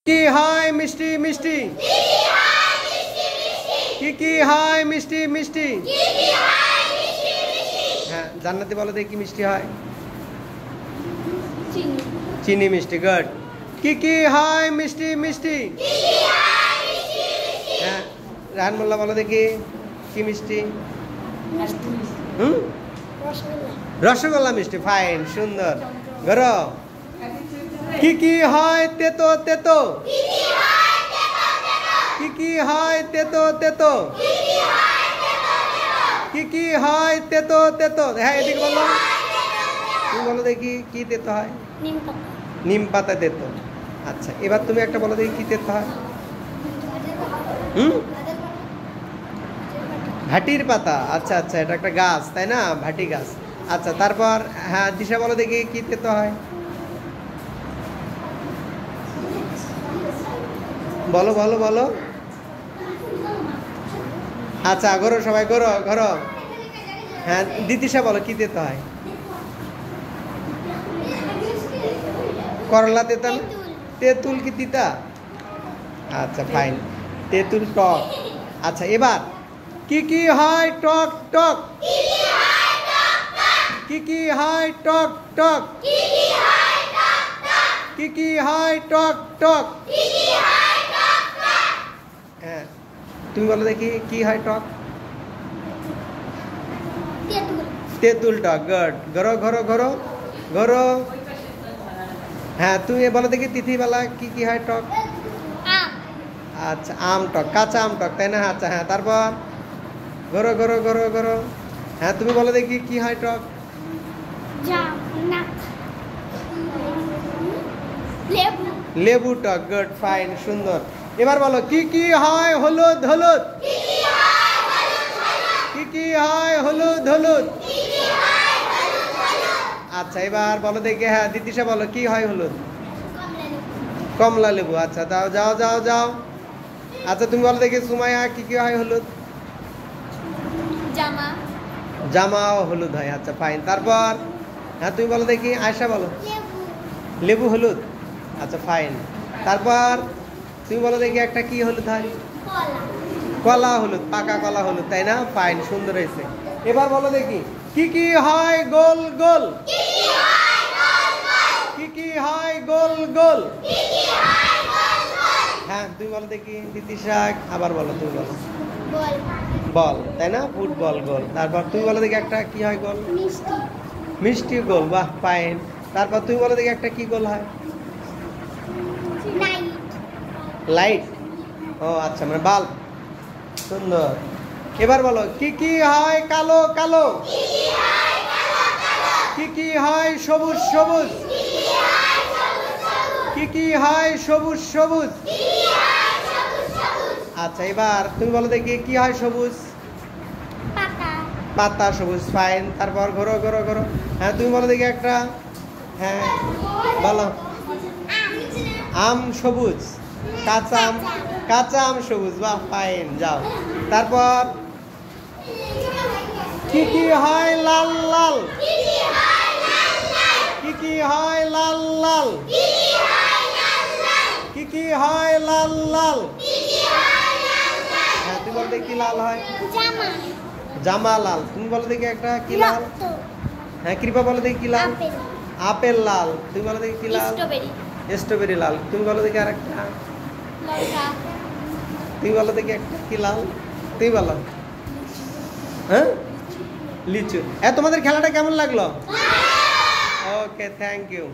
কি হয় মিষ্টি মিষ্টি, কি হয় মিষ্টি মিষ্টি। হ্যাঁ, জান্নাতি বলো দেখি কি মিষ্টি হয়। চিনি মিষ্টি, গুড। কি হয় মিষ্টি মিষ্টি। হ্যাঁ, রাহান মোল্লা বলো দেখি কি মিষ্টি। রসগোল্লা মিষ্টি, ফাইন, সুন্দর। গরো কি হয় তেতো তেতো। কি হয় তেতো তেতো। কি হয় তেতো তেতো। হ্যাঁ, এদিকে বলো, তুমি বলো দেখি কি তেতো হয়। নিম পাতা তেতো। আচ্ছা, এবার তুমি একটা বলো দেখি কি তেতো হয়। ভাটির পাতা। আচ্ছা আচ্ছা, এটা একটা গাছ তাই না, ভাটি গাছ। আচ্ছা, তারপর হ্যাঁ দিশা বলো দেখি কি তেতো হয়। বলো বলো বলো। আচ্ছা, ঘরো সবাই, ঘরো ঘরো। হ্যাঁ, দিতিশা বলো কি তেতো হয়। করলা তেতা না? তেঁতুল কি তিতা? আচ্ছা, ফাইন, তেঁতুল টক। আচ্ছা, এবার কি হয় টক টক। কি হয় টক টক। কি হয় টক টক। হ্যাঁ, তুমি বলো দেখি কি হয় টক। তেঁতুল টক, গুড। ঘরো ঘরো ঘরো ঘরো। হ্যাঁ, তুমি বলো দেখি তিথিবেলা কি হয় টক। আচ্ছা, আম টক, কাঁচা আম টক তাই না। আচ্ছা, হ্যাঁ, তারপর ঘরো ঘরো ঘরো ঘরো। হ্যাঁ, তুমি বলো দেখি কি হয় টক। লেবু টক, গুড, ফাইন, সুন্দর। এবার বলো কি হয় হলুদ হলুদ। কি হয় হলুদ হলুদ। আচ্ছা, এবার বলো দেখি, হ্যাঁ দিতিশা বলো কি হয় হলুদ। কমলা লেবু। আচ্ছা, দাও, যাও যাও যাও। আচ্ছা, তুমি বলো দেখি সুমাইয়া কি হয় হলুদ। জামাও হলুদ হয়। আচ্ছা, ফাইন, তারপর হ্যাঁ তুমি বলো দেখি আয়শা বলো। লেবু হলুদ। আচ্ছা, ফাইন, তারপর তুমি বলো দেখি একটা কি হলুদ হয়। কলা হলুদ, পাকা কলা হলুদ তাই না, ফাইন, সুন্দর হয়েছে। এবার বলো দেখি কি হয় গোল গোল। কি হয় গোল গোল। হ্যাঁ, তুমি বলো দেখি দিতিশা, আবার বলো, তুমি বলো। বল তাই না, ফুটবল গোল। তারপর তুমি বলো দেখি একটা কি হয় গোল। মিষ্টি গোল, বাহ, ফাইন। তারপর তুমি বলো দেখি একটা কি গোল হয়। লাইট। ও আচ্ছা, মানে বাল্ব, সুন্দর। এবার বলো কি হয় কালো কালো। কি হয় সবুজ সবুজ। কি হয় সবুজ সবুজ। আচ্ছা, এবার তুমি বলো দেখি কি হয় সবুজ। পাতা সবুজ, ফাইন। তারপর ঘোরো ঘোরো ঘোরো। হ্যাঁ, তুমি বলো দেখি একটা। হ্যাঁ, বলো। আম সবুজ, কাঁচা আম সবুজ, বাহ, ফাইন, যাও। তারপর কি হয় লাল লাল। কি হয় লাল লাল। কি হয় লাল লাল। হ্যাঁ, তুমি বলো দেখি লাল হয়। জামা লাল। তুমি বলো দেখি একটা কি লাল। হ্যাঁ, কৃপা বলো দেখি কি লাল। আপেল লাল। তুমি বলো দেখি কি লাল। স্ট্রবেরি লাল। তুমি বলো দেখি আরেকটা। তুমি বলো দেখি একটা কি লাল। তুমি বলো। হ্যাঁ, লিচু। তোমাদের খেলাটা কেমন লাগলো? ওকে, থ্যাংক ইউ।